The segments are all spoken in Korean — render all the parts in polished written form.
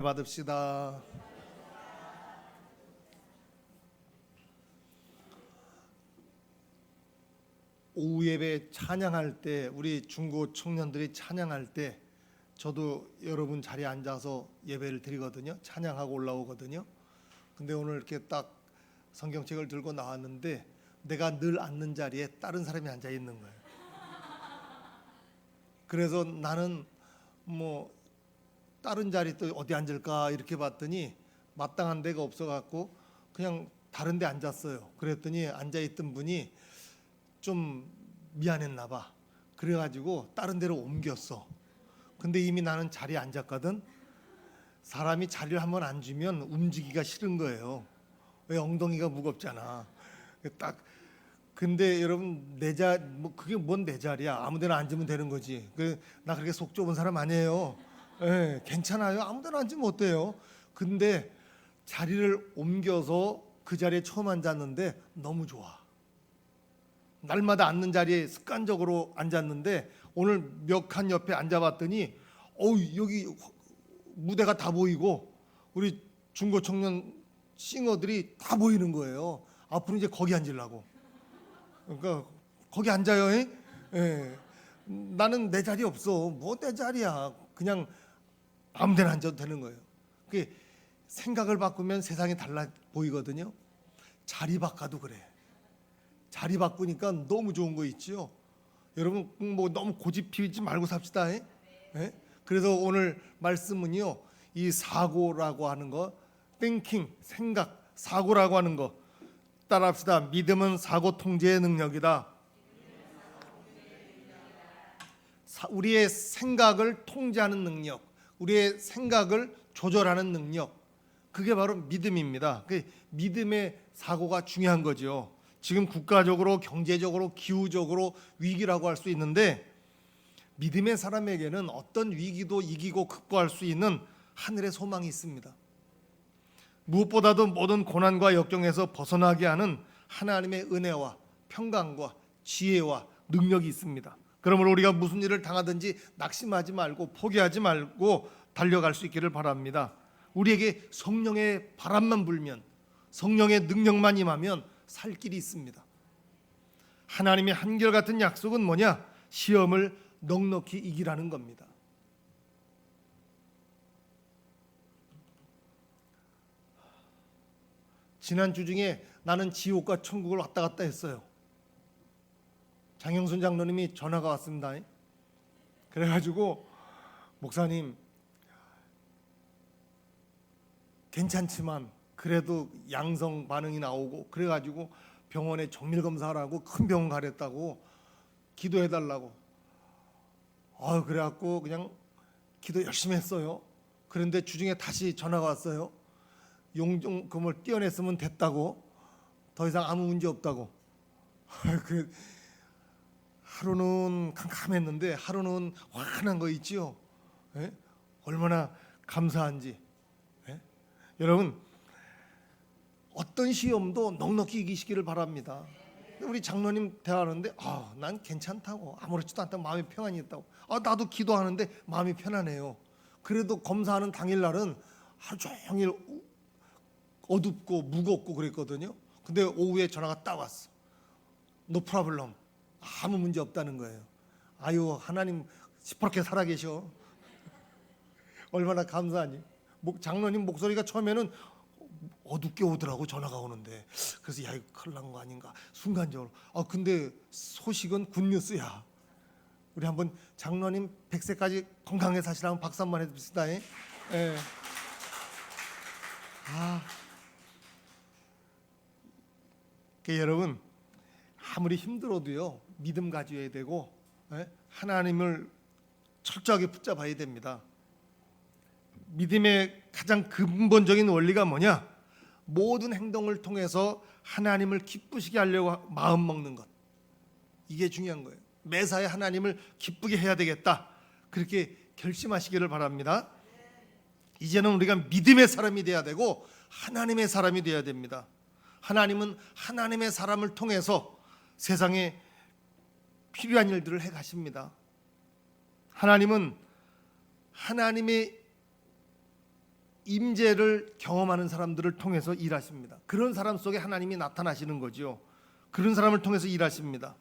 받읍시다. 오후 예배 찬양할 때, 우리 중고 청년들이 찬양할 때 저도 여러분 자리에 앉아서 예배를 드리거든요. 찬양하고 올라오거든요. 근데 오늘 이렇게 딱 성경책을 들고 나왔는데 내가 늘 앉는 자리에 다른 사람이 앉아 있는 거예요. 그래서 나는 다른 자리 또 어디 앉을까 이렇게 봤더니 마땅한 데가 없어갖고 그냥 다른 데 앉았어요. 그랬더니 앉아있던 분이 좀 미안했나 봐. 그래가지고 다른 데로 옮겼어. 근데 이미 나는 자리에 앉았거든. 사람이 자리를 한번 앉으면 움직이기가 싫은 거예요. 왜? 엉덩이가 무겁잖아. 딱. 근데 여러분 그게 뭔 내 자리야? 아무데나 앉으면 되는 거지. 나 그렇게 속 좁은 사람 아니에요. 예, 괜찮아요. 아무데나 앉으면 어때요? 근데 자리를 옮겨서 그 자리에 처음 앉았는데 너무 좋아. 날마다 앉는 자리에 습관적으로 앉았는데 오늘 몇 칸 옆에 앉아봤더니 여기 무대가 다 보이고 우리 중고 청년 싱어들이 다 보이는 거예요. 앞으로 이제 거기 앉으려고. 그러니까 거기 앉아요. 예. 나는 내 자리 없어. 뭐 내 자리야. 그냥 아무데나 앉아도 되는 거예요. 그게 생각을 바꾸면 세상이 달라 보이거든요. 자리 바꿔도 그래. 자리 바꾸니까 너무 좋은 거 있지요. 여러분 너무 고집 피우지 말고 삽시다. 예? 그래서 오늘 말씀은요, 이 사고라고 하는 거, thinking, 생각, 사고라고 하는 거 따라합시다. 믿음은 사고 통제의 능력이다. 우리의 생각을 통제하는 능력, 우리의 생각을 조절하는 능력, 그게 바로 믿음입니다. 믿음의 사고가 중요한 거죠. 지금 국가적으로, 경제적으로, 기후적으로 위기라고 할 수 있는데 믿음의 사람에게는 어떤 위기도 이기고 극복할 수 있는 하늘의 소망이 있습니다. 무엇보다도 모든 고난과 역경에서 벗어나게 하는 하나님의 은혜와 평강과 지혜와 능력이 있습니다. 그러므로 우리가 무슨 일을 당하든지 낙심하지 말고 포기하지 말고 달려갈 수 있기를 바랍니다. 우리에게 성령의 바람만 불면, 성령의 능력만 임하면 살 길이 있습니다. 하나님의 한결같은 약속은 뭐냐? 시험을 넉넉히 이기라는 겁니다. 지난주 중에 나는 지옥과 천국을 왔다 갔다 했어요. 장영순 장로님이 전화가 왔습니다. 그래가지고 목사님 괜찮지만 그래도 양성 반응이 나오고 그래가지고 병원에 정밀 검사하라고 큰 병원 가랬다고 기도해달라고. 그래갖고 그냥 기도 열심히 했어요. 그런데 주중에 다시 전화가 왔어요. 용종금을 떼어냈으면 됐다고, 더 이상 아무 문제 없다고. 하루는 캄캄했는데 하루는 환한 거 있지요. 얼마나 감사한지. 여러분 어떤 시험도 넉넉히 이기시기를 바랍니다. 우리 장로님 대화하는데 난 괜찮다고, 아무렇지도 않다고, 마음이 평안이 있다고. 나도 기도하는데 마음이 편안해요. 그래도 검사하는 당일날은 하루 종일 어둡고 무겁고 그랬거든요. 근데 오후에 전화가 딱 왔어. No problem. 아무 문제 없다는 거예요. 하나님 시퍼렇게 살아계셔. 얼마나 감사하니. 장로님 목소리가 처음에는 어둡게 오더라고, 전화가 오는데. 그래서 이거 큰일 난 거 아닌가 순간적으로. 근데 소식은 굿뉴스야. 우리 한번 장로님 100세까지 건강하게 사시라고 박수 한번 해줍시다. 예. 여러분 아무리 힘들어도요, 믿음 가져야 되고 하나님을 철저하게 붙잡아야 됩니다. 믿음의 가장 근본적인 원리가 뭐냐? 모든 행동을 통해서 하나님을 기쁘시게 하려고 마음 먹는 것, 이게 중요한 거예요. 매사에 하나님을 기쁘게 해야 되겠다, 그렇게 결심하시기를 바랍니다. 이제는 우리가 믿음의 사람이 돼야 되고 하나님의 사람이 돼야 됩니다. 하나님은 하나님의 사람을 통해서 세상에 필요한 일들을 해 가십니다. 하나님은 하나님의 임재를 경험하는 사람들을 통해서 일하십니다. 그런 사람 속에 하나님이 나타나시는 거죠. 그런 사람을 통해서 일하십니다.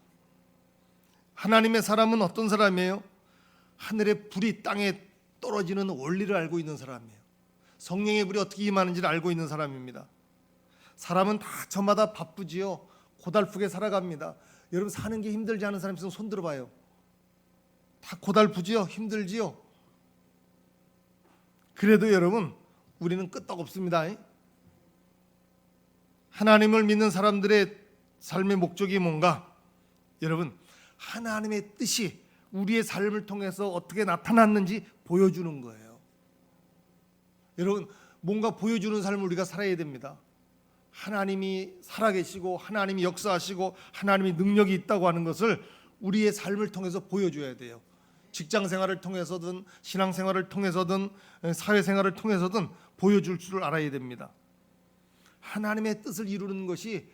하나님의 사람은 어떤 사람이에요? 하늘의 불이 땅에 떨어지는 원리를 알고 있는 사람이에요. 성령의 불이 어떻게 임하는지를 알고 있는 사람입니다. 사람은 다 저마다 바쁘지요. 고달프게 살아갑니다. 여러분 사는 게 힘들지 않은 사람 있으면 손 들어봐요. 다 고달프지요. 힘들지요. 그래도 여러분 우리는 끄떡없습니다. 하나님을 믿는 사람들의 삶의 목적이 뭔가? 여러분 하나님의 뜻이 우리의 삶을 통해서 어떻게 나타났는지 보여주는 거예요. 여러분 뭔가 보여주는 삶을 우리가 살아야 됩니다. 하나님이 살아계시고 하나님이 역사하시고 하나님이 능력이 있다고 하는 것을 우리의 삶을 통해서 보여줘야 돼요. 직장생활을 통해서든 신앙생활을 통해서든 사회생활을 통해서든 보여줄 줄을 알아야 됩니다. 하나님의 뜻을 이루는 것이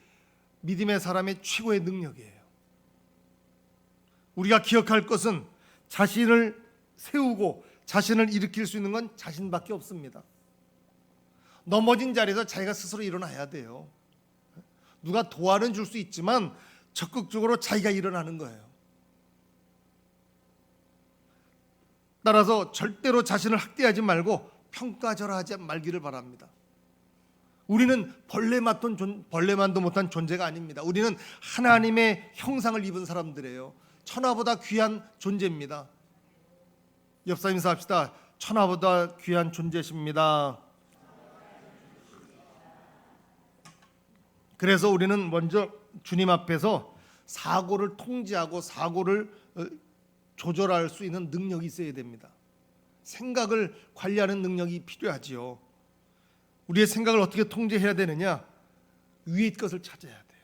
믿음의 사람의 최고의 능력이에요. 우리가 기억할 것은 자신을 세우고 자신을 일으킬 수 있는 건 자신밖에 없습니다. 넘어진 자리에서 자기가 스스로 일어나야 돼요. 누가 도와는 줄 수 있지만 적극적으로 자기가 일어나는 거예요. 따라서 절대로 자신을 학대하지 말고 평가절하하지 말기를 바랍니다. 우리는 벌레만도 못한 존재가 아닙니다. 우리는 하나님의 형상을 입은 사람들이에요. 천하보다 귀한 존재입니다. 옆 사람 인사합시다. 천하보다 귀한 존재십니다. 그래서 우리는 먼저 주님 앞에서 사고를 통제하고 사고를 조절할 수 있는 능력이 있어야 됩니다. 생각을 관리하는 능력이 필요하지요. 우리의 생각을 어떻게 통제해야 되느냐? 위의 것을 찾아야 돼요.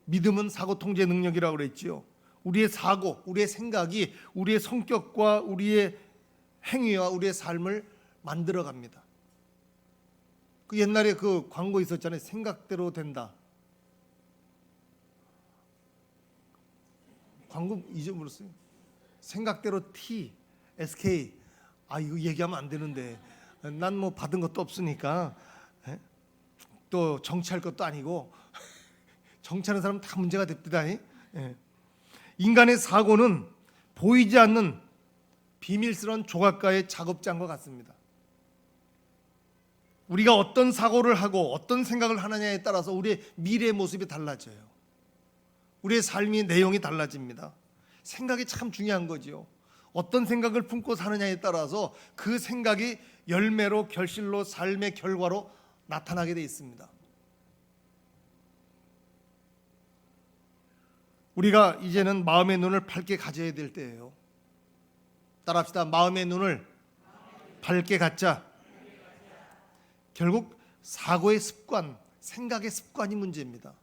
믿음은 사고 통제 능력이라고 그랬지요. 우리의 사고, 우리의 생각이 우리의 성격과 우리의 행위와 우리의 삶을 만들어갑니다. 그 옛날에 그 광고 있었잖아요. 생각대로 된다. 광고 잊어버렸어요. 생각대로 T, SK. 이거 얘기하면 안 되는데 난 뭐 받은 것도 없으니까 또 정치할 것도 아니고 정치하는 사람은 다 문제가 됩니다. 인간의 사고는 보이지 않는 비밀스러운 조각가의 작업장과 같습니다. 우리가 어떤 사고를 하고 어떤 생각을 하느냐에 따라서 우리의 미래의 모습이 달라져요. 우리의 삶의 내용이 달라집니다. 생각이 참 중요한 거죠. 어떤 생각을 품고 사느냐에 따라서 그 생각이 열매로 결실로 삶의 결과로 나타나게 돼 있습니다. 우리가 이제는 마음의 눈을 밝게 가져야 될 때예요. 따라합시다. 마음의 눈을 밝게 갖자. 결국 사고의 습관, 생각의 습관이 문제입니다.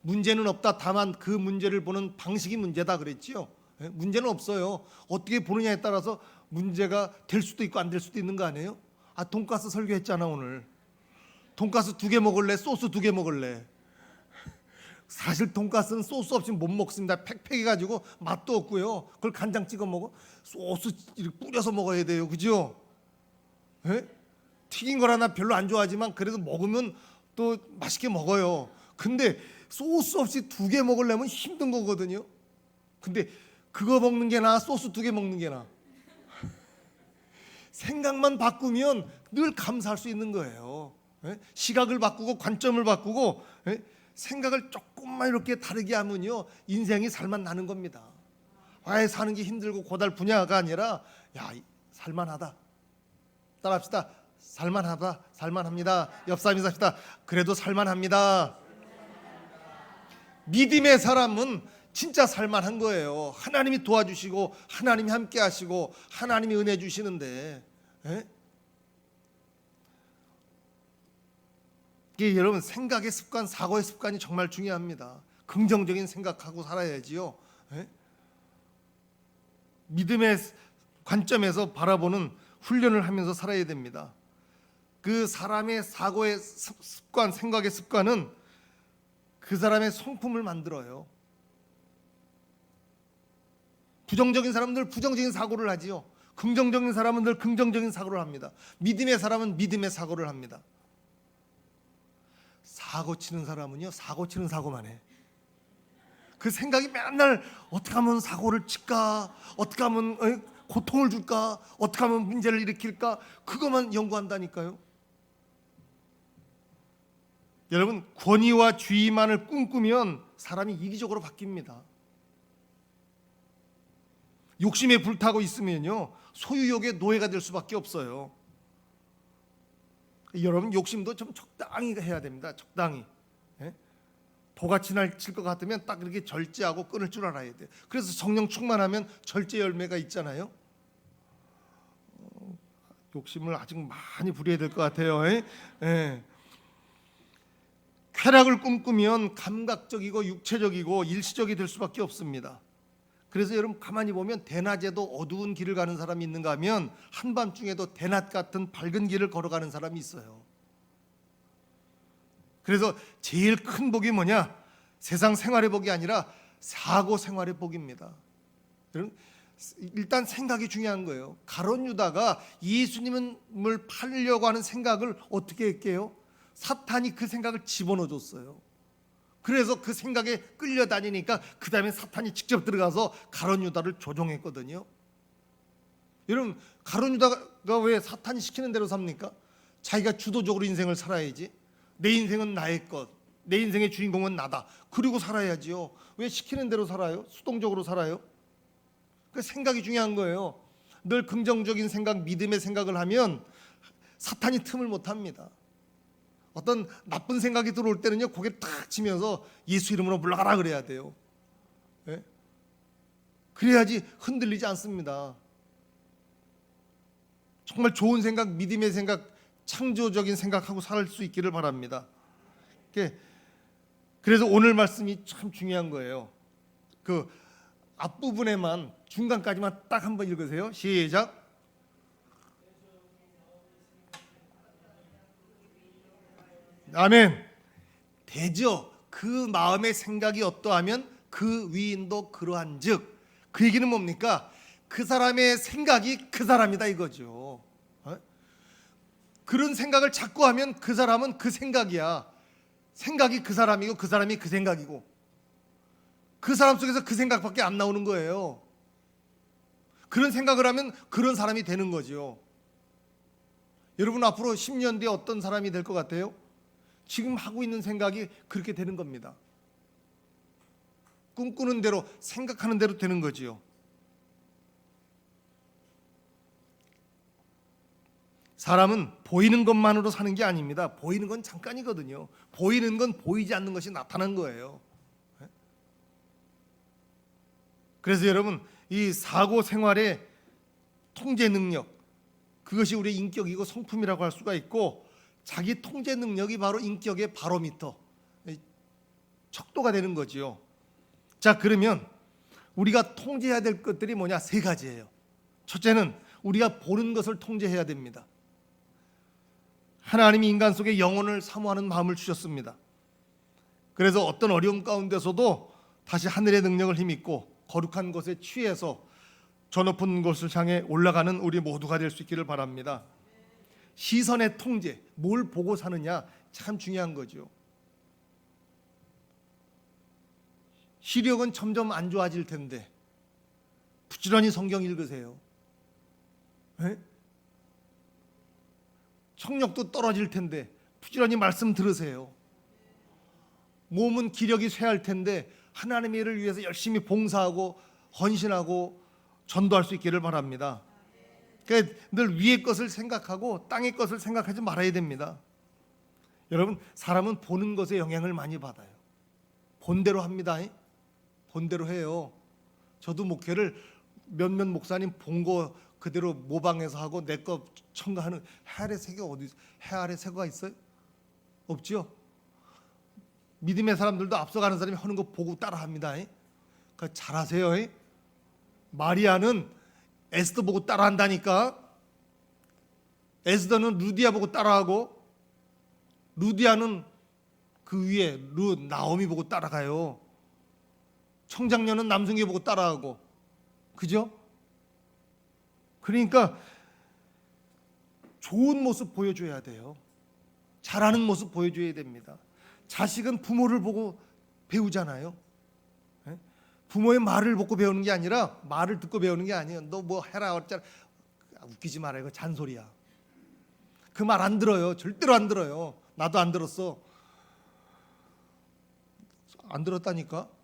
문제는 없다. 다만 그 문제를 보는 방식이 문제다 그랬지요. 문제는 없어요. 어떻게 보느냐에 따라서 문제가 될 수도 있고 안 될 수도 있는 거 아니에요? 돈가스 설교했잖아 오늘. 돈가스 2개 먹을래? 소스 2개 먹을래? 사실 돈가스는 소스 없이 못 먹습니다. 팩팩해가지고 맛도 없고요. 그걸 간장 찍어 먹어. 소스 이렇게 뿌려서 먹어야 돼요. 그죠? 튀긴 거라 나 별로 안 좋아하지만 그래도 먹으면 또 맛있게 먹어요. 근데 소스 없이 2개 먹으려면 힘든 거거든요. 근데 그거 먹는 게 나아? 소스 2개 먹는 게 나아? 생각만 바꾸면 늘 감사할 수 있는 거예요. 시각을 바꾸고 관점을 바꾸고 생각을 조금만 이렇게 다르게 하면요 인생이 살만 나는 겁니다. 왜 사는 게 힘들고 고달프냐가 아니라 살만하다. 따라합시다. 살만하다. 살만합니다. 옆 사람이 삽시다. 그래도 살만합니다. 믿음의 사람은 진짜 살만한 거예요. 하나님이 도와주시고 하나님이 함께 하시고 하나님이 은혜 주시는데 이게 여러분 생각의 습관, 사고의 습관이 정말 중요합니다. 긍정적인 생각하고 살아야지요. 믿음의 관점에서 바라보는 훈련을 하면서 살아야 됩니다. 그 사람의 사고의 습관, 생각의 습관은 그 사람의 성품을 만들어요. 부정적인 사람들 부정적인 사고를 하지요. 긍정적인 사람은 늘 긍정적인 사고를 합니다. 믿음의 사람은 믿음의 사고를 합니다. 사고 치는 사람은요, 사고 치는 사고만 해. 그 생각이 맨날 어떻게 하면 사고를 칠까, 어떻게 하면 고통을 줄까, 어떻게 하면 문제를 일으킬까, 그것만 연구한다니까요. 여러분, 권위와 주의만을 꿈꾸면 사람이 이기적으로 바뀝니다. 욕심에 불타고 있으면요, 소유욕의 노예가 될 수밖에 없어요. 여러분, 욕심도 좀 적당히 해야 됩니다. 적당히. 도가 지나칠 것 같으면 딱 이렇게 절제하고 끊을 줄 알아야 돼요. 그래서 성령 충만하면 절제 열매가 있잖아요. 욕심을 아직 많이 부려야 될 것 같아요. 쾌락을 꿈꾸면 감각적이고 육체적이고 일시적이 될 수밖에 없습니다. 그래서 여러분 가만히 보면 대낮에도 어두운 길을 가는 사람이 있는가 하면 한밤중에도 대낮 같은 밝은 길을 걸어가는 사람이 있어요. 그래서 제일 큰 복이 뭐냐? 세상 생활의 복이 아니라 사고 생활의 복입니다. 일단 생각이 중요한 거예요. 가룟 유다가 예수님을 팔려고 하는 생각을 어떻게 했게요? 사탄이 그 생각을 집어넣어 줬어요. 그래서 그 생각에 끌려다니니까 그 다음에 사탄이 직접 들어가서 가룟 유다를 조종했거든요. 여러분, 가룟 유다가 왜 사탄이 시키는 대로 삽니까? 자기가 주도적으로 인생을 살아야지. 내 인생은 나의 것, 내 인생의 주인공은 나다. 그리고 살아야지요. 왜 시키는 대로 살아요? 수동적으로 살아요? 그 생각이 중요한 거예요. 늘 긍정적인 생각, 믿음의 생각을 하면 사탄이 틈을 못 합니다. 어떤 나쁜 생각이 들어올 때는요, 고개를 탁 치면서 예수 이름으로 물러가라 그래야 돼요. 그래야지 흔들리지 않습니다. 정말 좋은 생각, 믿음의 생각, 창조적인 생각하고 살 수 있기를 바랍니다. 그래서 오늘 말씀이 참 중요한 거예요. 그 앞부분에만 중간까지만 딱 한번 읽으세요. 시작. 아멘. 되죠. 그 마음의 생각이 어떠하면 그 위인도 그러한즉, 그 얘기는 뭡니까? 그 사람의 생각이 그 사람이다 이거죠. 그런 생각을 자꾸 하면 그 사람은 그 생각이야. 생각이 그 사람이고 그 사람이 그 생각이고, 그 사람 속에서 그 생각밖에 안 나오는 거예요. 그런 생각을 하면 그런 사람이 되는 거죠. 여러분 앞으로 10년 뒤에 어떤 사람이 될 것 같아요? 지금 하고 있는 생각이 그렇게 되는 겁니다. 꿈꾸는 대로, 생각하는 대로 되는 거지요. 사람은 보이는 것만으로 사는 게 아닙니다. 보이는 건 잠깐이거든요. 보이는 건 보이지 않는 것이 나타난 거예요. 그래서 여러분, 이 사고 생활의 통제 능력, 그것이 우리의 인격이고 성품이라고 할 수가 있고, 자기 통제 능력이 바로 인격의 바로미터, 척도가 되는 거지요. 자, 그러면 우리가 통제해야 될 것들이 뭐냐? 세 가지예요. 첫째는 우리가 보는 것을 통제해야 됩니다. 하나님이 인간 속에 영혼을 사모하는 마음을 주셨습니다. 그래서 어떤 어려움 가운데서도 다시 하늘의 능력을 힘입고 거룩한 것에 취해서 저 높은 곳을 향해 올라가는 우리 모두가 될 수 있기를 바랍니다. 시선의 통제, 뭘 보고 사느냐 참 중요한 거죠. 시력은 점점 안 좋아질 텐데 부지런히 성경 읽으세요. 청력도 떨어질 텐데 부지런히 말씀 들으세요. 몸은 기력이 쇠할 텐데 하나님의 일을 위해서 열심히 봉사하고 헌신하고 전도할 수 있기를 바랍니다. 그러니까 늘 위의 것을 생각하고 땅의 것을 생각하지 말아야 됩니다. 여러분, 사람은 보는 것에 영향을 많이 받아요. 본대로 합니다. 본대로 해요. 저도 목회를 몇몇 목사님 본 거 그대로 모방해서 하고 내 거 첨가하는, 해 아래 새가 어디, 해 아래 새가 있어요? 없죠. 믿음의 사람들도 앞서가는 사람이 하는 거 보고 따라합니다. 그러니까 잘하세요. 마리아는 에스더 보고 따라한다니까. 에스더는 루디아 보고 따라하고, 루디아는 그 위에 나오미 보고 따라가요. 청장녀는 남성희 보고 따라하고, 그죠? 그러니까 좋은 모습 보여줘야 돼요. 잘하는 모습 보여줘야 됩니다. 자식은 부모를 보고 배우잖아요. 예? 부모의 말을 듣고 배우는 게 아니라 말을 듣고 배우는 게 아니에요. 너 뭐 해라 어쩌라. 웃기지 마라. 이거 잔소리야. 그 말 안 들어요. 절대로 안 들어요. 나도 안 들었어. 안 들었다니까.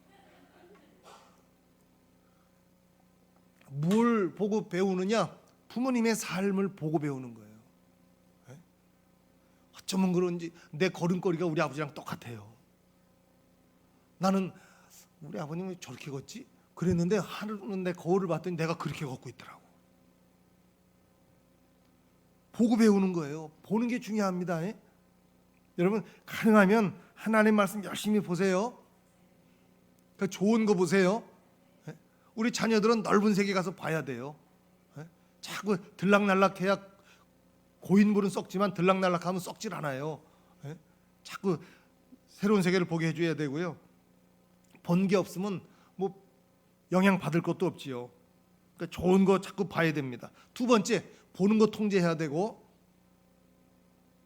뭘 보고 배우느냐? 부모님의 삶을 보고 배우는 거예요. 예? 어쩌면 그런지 내 걸음걸이가 우리 아버지랑 똑같아요. 나는 우리 아버님이 저렇게 걷지? 그랬는데 하루는 내 거울을 봤더니 내가 그렇게 걷고 있더라고. 보고 배우는 거예요. 보는 게 중요합니다. 예? 여러분 가능하면 하나님 말씀 열심히 보세요. 그 좋은 거 보세요. 예? 우리 자녀들은 넓은 세계 가서 봐야 돼요. 예? 자꾸 들락날락해야 고인물은 썩지만 들락날락하면 썩질 않아요. 예? 자꾸 새로운 세계를 보게 해줘야 되고요. 본 게 없으면 뭐 영향 받을 것도 없지요. 그러니까 좋은 거 자꾸 봐야 됩니다. 두 번째, 보는 거 통제해야 되고,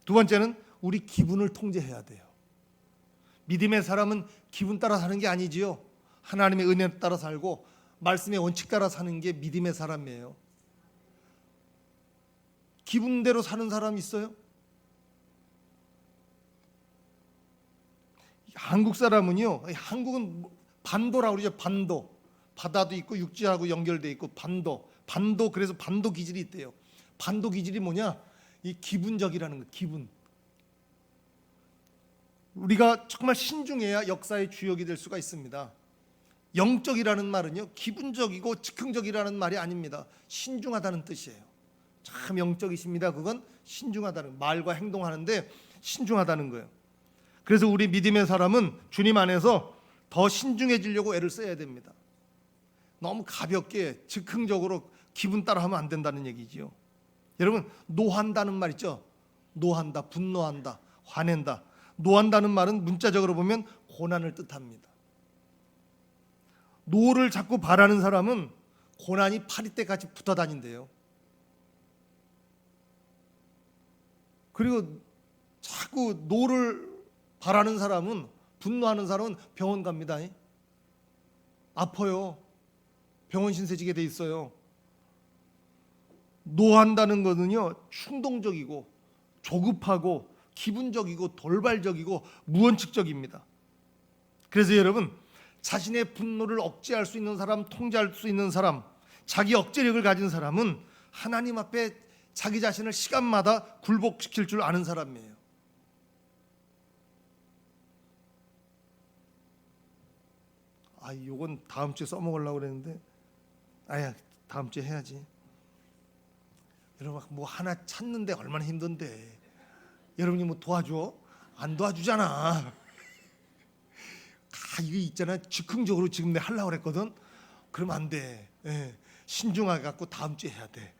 두 번째는 우리 기분을 통제해야 돼요. 믿음의 사람은 기분 따라 사는 게 아니지요. 하나님의 은혜 따라 살고 말씀의 원칙 따라 사는 게 믿음의 사람이에요. 기분대로 사는 사람 있어요? 한국 사람은요, 한국은 반도라고 그러죠. 반도. 바다도 있고 육지하고 연결돼 있고 반도. 그래서 반도 기질이 있대요. 반도 기질이 뭐냐? 이 기분적이라는 거. 기분. 우리가 정말 신중해야 역사의 주역이 될 수가 있습니다. 영적이라는 말은요, 기분적이고 즉흥적이라는 말이 아닙니다. 신중하다는 뜻이에요. 참 영적이십니다. 그건 신중하다는, 말과 행동하는데 신중하다는 거예요. 그래서 우리 믿음의 사람은 주님 안에서 더 신중해지려고 애를 써야 됩니다. 너무 가볍게 즉흥적으로 기분 따라 하면 안 된다는 얘기지요. 여러분, 노한다는 말 있죠. 노한다, 분노한다, 화낸다. 노한다는 말은 문자적으로 보면 고난을 뜻합니다. 노를 자꾸 바라는 사람은 고난이 파리떼같이 붙어 다닌대요. 그리고 자꾸 노를 바라는 사람은, 분노하는 사람은 병원 갑니다. 아파요. 병원 신세지게 돼 있어요. 노한다는 것은요, 충동적이고 조급하고 기분적이고 돌발적이고 무원칙적입니다. 그래서 여러분, 자신의 분노를 억제할 수 있는 사람, 통제할 수 있는 사람, 자기 억제력을 가진 사람은 하나님 앞에 자기 자신을 시간마다 굴복시킬 줄 아는 사람이에요. 요건 다음 주에 써먹으려고 그랬는데 다음 주에 해야지. 여러분, 뭐 하나 찾는데 얼마나 힘든데 여러분이 뭐 도와줘? 안 도와주잖아. 이거 있잖아, 즉흥적으로 지금 내가 하려고 그랬거든. 그러면 안 돼. 신중하게 갖고 다음 주에 해야 돼.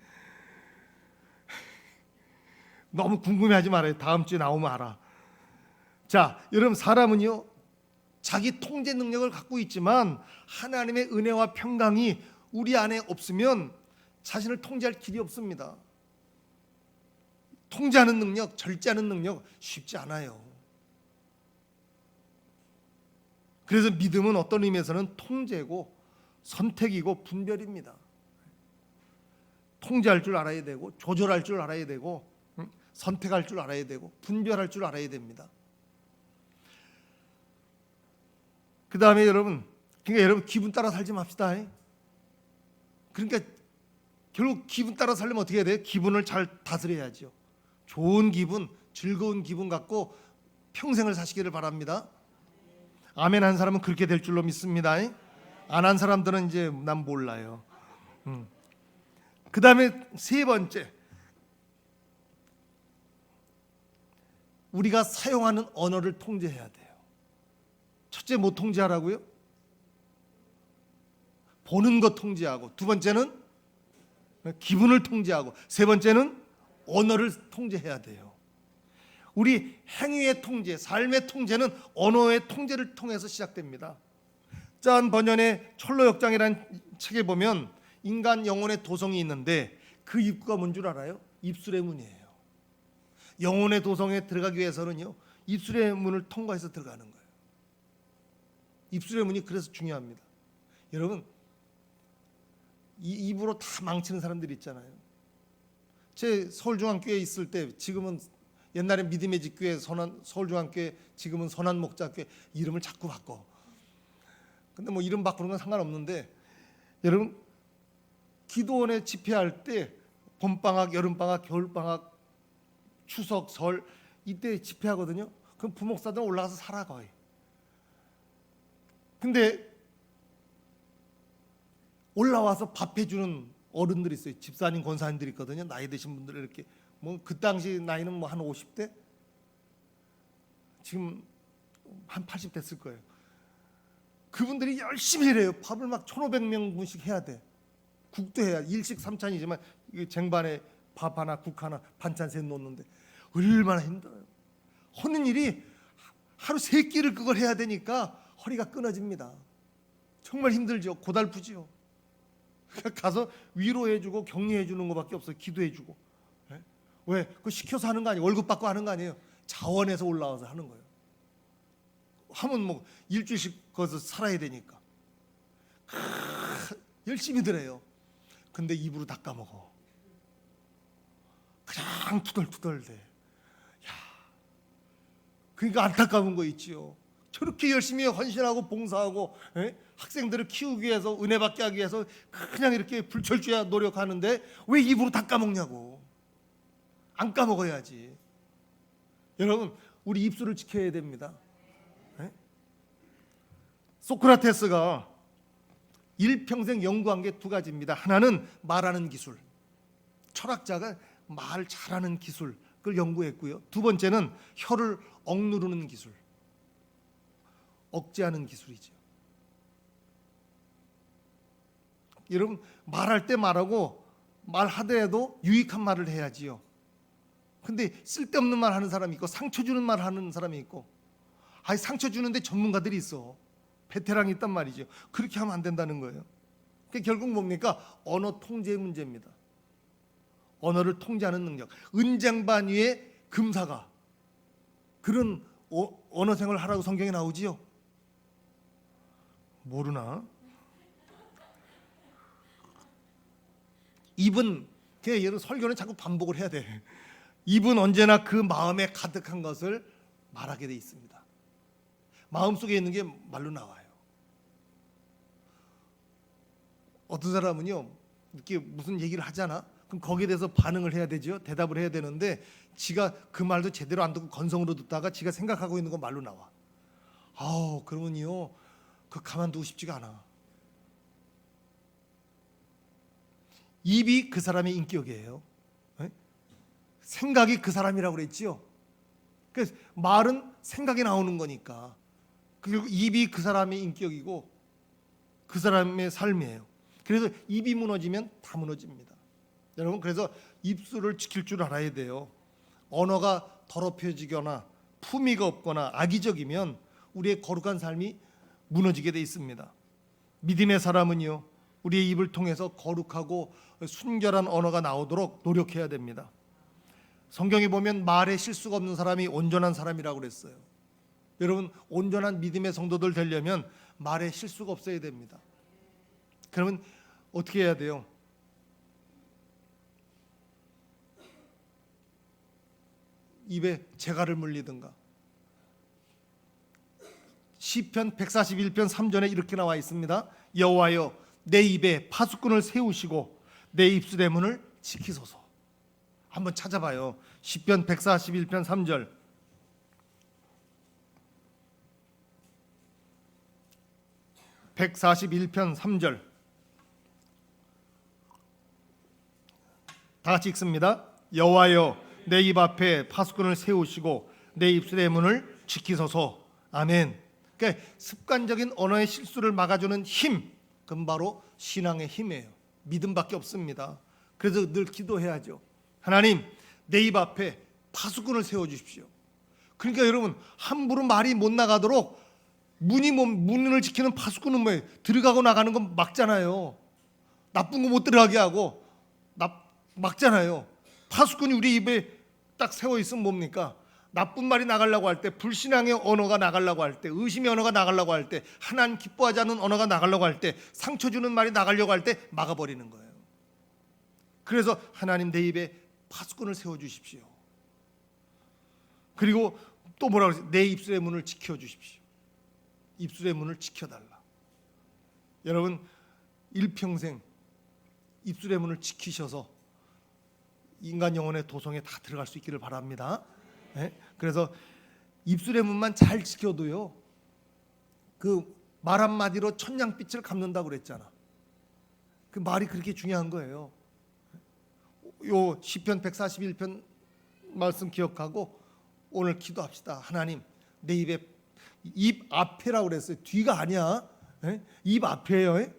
너무 궁금해하지 말아요. 다음 주에 나오면 알아. 자, 여러분, 사람은요, 자기 통제 능력을 갖고 있지만 하나님의 은혜와 평강이 우리 안에 없으면 자신을 통제할 길이 없습니다. 통제하는 능력, 절제하는 능력 쉽지 않아요. 그래서 믿음은 어떤 의미에서는 통제고 선택이고 분별입니다. 통제할 줄 알아야 되고, 조절할 줄 알아야 되고, 선택할 줄 알아야 되고, 분별할 줄 알아야 됩니다. 그 다음에 여러분, 그러니까 여러분 기분 따라 살지 맙시다. 그러니까 결국 기분 따라 살려면 어떻게 해야 돼요? 기분을 잘 다스려야죠. 좋은 기분, 즐거운 기분 갖고 평생을 사시기를 바랍니다. 아멘 한 사람은 그렇게 될 줄로 믿습니다. 안 한 사람들은 이제 난 몰라요. 그 다음에 세 번째, 우리가 사용하는 언어를 통제해야 돼요. 첫째, 뭐 통제하라고요? 보는 것 통제하고, 두 번째는 기분을 통제하고, 세 번째는 언어를 통제해야 돼요. 우리 행위의 통제, 삶의 통제는 언어의 통제를 통해서 시작됩니다. 짠 번연의 철로역장이라는 책에 보면 인간 영혼의 도성이 있는데 그 입구가 뭔 줄 알아요? 입술의 문이에요. 영혼의 도성에 들어가기 위해서는요, 입술의 문을 통과해서 들어가는 거예요. 입술의 문이 그래서 중요합니다. 여러분, 이 입으로 다 망치는 사람들이 있잖아요. 제 서울중앙교회에 있을 때, 지금은 옛날에 믿음의 집교회 서울중앙교회, 지금은 선한목자교회 이름을 자꾸 바꿔. 근데 뭐 이름 바꾸는 건 상관없는데, 여러분, 기도원에 집회할 때 봄방학, 여름방학, 겨울방학, 추석, 설 이때 집회하거든요. 그럼 부목사들은 올라가서 살아 거의. 근데 올라와서 밥 해주는 어른들이 있어요. 집사님, 권사님들이 있거든요. 나이 드신 분들 이렇게 뭐 그 당시 나이는 뭐 한 50대, 지금 한 80 됐을 거예요. 그분들이 열심히 일해요. 밥을 막 1,500명분씩 해야 돼. 국도 해야 일식 삼찬이지만 쟁반에 밥 하나, 국 하나, 반찬 셋 놓는데 얼마나 힘들어요. 하는 일이 하루 3끼를 그걸 해야 되니까 허리가 끊어집니다. 정말 힘들죠. 고달프죠. 가서 위로해주고 격려해주는 것밖에 없어요. 기도해주고. 왜? 그거 시켜서 하는 거 아니에요. 월급 받고 하는 거 아니에요. 자원해서 올라와서 하는 거예요. 하면 뭐 일주일씩 거기서 살아야 되니까 열심히들 해요. 근데 입으로 다 까먹어. 그냥 투덜투덜 돼. 야, 그러니까 안타까운 거 있지요. 저렇게 열심히 헌신하고 봉사하고 학생들을 키우기 위해서, 은혜 받게 하기 위해서 그냥 이렇게 불철주야 노력하는데 왜 입으로 다 까먹냐고. 안 까먹어야지. 여러분, 우리 입술을 지켜야 됩니다. 소크라테스가 일평생 연구한 게 2가지입니다. 하나는 말하는 기술. 철학자가 말 잘하는 기술, 그걸 연구했고요. 2번째는 혀를 억누르는 기술, 억제하는 기술이죠. 여러분, 말할 때 말하고 말하더라도 유익한 말을 해야지요. 근데 쓸데없는 말 하는 사람이 있고 상처 주는 말 하는 사람이 있고, 아니 상처 주는데 전문가들이 있어. 베테랑이 있단 말이죠. 그렇게 하면 안 된다는 거예요. 그게 결국 뭡니까? 언어 통제의 문제입니다. 언어를 통제하는 능력. 은쟁반 위에 금사가, 그런 언어 생활을 하라고 성경에 나오지요. 모르나? 입은, 그냥 예를 설교는 자꾸 반복을 해야 돼. 입은 언제나 그 마음에 가득한 것을 말하게 돼 있습니다. 마음속에 있는 게 말로 나와요. 어떤 사람은요, 이렇게 무슨 얘기를 하잖아. 그럼 거기에 대해서 반응을 해야 되죠. 대답을 해야 되는데 지가 그 말도 제대로 안 듣고 건성으로 듣다가 지가 생각하고 있는 거 말로 나와. 아우, 그러면요, 그 가만두고 싶지가 않아. 입이 그 사람의 인격이에요. 생각이 그 사람이라고 그랬지요. 그래서 말은 생각이 나오는 거니까. 그리고 입이 그 사람의 인격이고 그 사람의 삶이에요. 그래서 입이 무너지면 다 무너집니다. 여러분, 그래서 입술을 지킬 줄 알아야 돼요. 언어가 더럽혀지거나 품위가 없거나 악의적이면 우리의 거룩한 삶이 무너지게 돼 있습니다. 믿음의 사람은요, 우리의 입을 통해서 거룩하고 순결한 언어가 나오도록 노력해야 됩니다. 성경에 보면 말에 실수가 없는 사람이 온전한 사람이라고 그랬어요. 여러분, 온전한 믿음의 성도들 되려면 말에 실수가 없어야 됩니다. 그러면 어떻게 해야 돼요? 입에 재갈을 물리든가. 시편 141편 3절에 이렇게 나와 있습니다. 여호와여, 내 입에 파수꾼을 세우시고 내 입술의 문을 지키소서. 한번 찾아봐요. 시편 141편 3절. (141편 3절) 다 같이 읽습니다. 여호와여, 내 입 앞에 파수꾼을 세우시고 내 입술의 문을 지키소서. 아멘. 그러니까 습관적인 언어의 실수를 막아주는 힘, 그건 바로 신앙의 힘이에요. 믿음밖에 없습니다. 그래서 늘 기도해야죠. 하나님, 내 입 앞에 파수꾼을 세워주십시오. 그러니까 여러분, 함부로 말이 못 나가도록 문을 지키는 파수꾼은 뭐예요? 들어가고 나가는 건 막잖아요. 나쁜 거 못 들어가게 하고 막잖아요. 파수꾼이 우리 입에 딱 세워 있으면 뭡니까? 나쁜 말이 나가려고 할 때, 불신앙의 언어가 나가려고 할 때, 의심의 언어가 나가려고 할 때, 하나님 기뻐하지 않는 언어가 나가려고 할 때, 상처 주는 말이 나가려고 할 때 막아버리는 거예요. 그래서 하나님 내 입에 파수꾼을 세워주십시오. 그리고 또 뭐라고 그러세요? 내 입술의 문을 지켜주십시오. 입술의 문을 지켜달라. 여러분 일평생 입술의 문을 지키셔서 인간 영혼의 도성에 다 들어갈 수 있기를 바랍니다. 네? 그래서 입술의 문만 잘 지켜도요, 그 말 한마디로 천냥빛을 갚는다고 그랬잖아. 그 말이 그렇게 중요한 거예요. 요 시편 141편 말씀 기억하고 오늘 기도합시다. 하나님 내 입에, 입 앞에라고 그랬어요. 뒤가 아니야. 에? 입 앞에요. 에?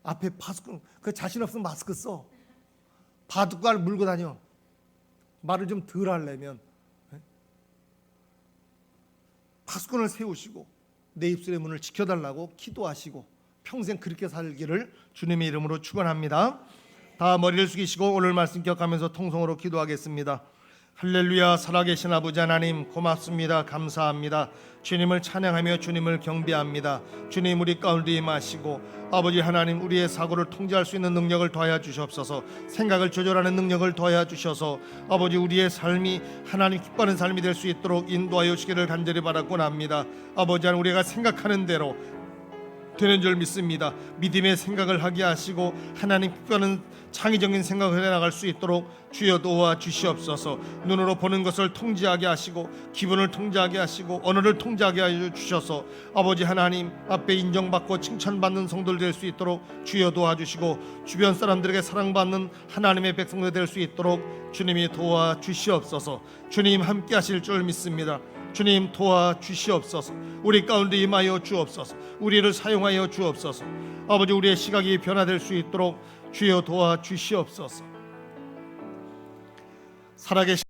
앞에 파수꾼. 그 자신 없으면 마스크 써. 바둑알 물고 다녀. 말을 좀 덜 하려면. 에? 파수꾼을 세우시고 내 입술의 문을 지켜달라고 기도하시고 평생 그렇게 살기를 주님의 이름으로 축원합니다. 다 머리를 숙이시고 오늘 말씀 기억하면서 통성으로 기도하겠습니다. 할렐루야. 살아계신 아버지 하나님 고맙습니다. 감사합니다. 주님을 찬양하며 주님을 경배합니다. 주님 우리 가운데 임하시고 아버지 하나님 우리의 사고를 통제할 수 있는 능력을 더하여 주시옵소서. 생각을 조절하는 능력을 더하여 주셔서 아버지 우리의 삶이 하나님 기뻐하는 삶이 될 수 있도록 인도하여 주시기를 간절히 바라곤 합니다. 아버지 하나님 우리가 생각하는 대로 되는 줄 믿습니다. 믿음의 생각을 하게 하시고 하나님 기뻐하는 창의적인 생각을 해나갈 수 있도록 주여 도와 주시옵소서. 눈으로 보는 것을 통제하게 하시고 기분을 통제하게 하시고 언어를 통제하게 하여 주셔서 아버지 하나님 앞에 인정받고 칭찬받는 성도들 될 수 있도록 주여 도와주시고 주변 사람들에게 사랑받는 하나님의 백성들 될 수 있도록 주님이 도와 주시옵소서. 주님 함께 하실 줄 믿습니다. 주님 도와 주시옵소서. 우리 가운데 임하여 주옵소서. 우리를 사용하여 주옵소서. 아버지 우리의 시각이 변화될 수 있도록 주여 도와 주시옵소서. 살아계신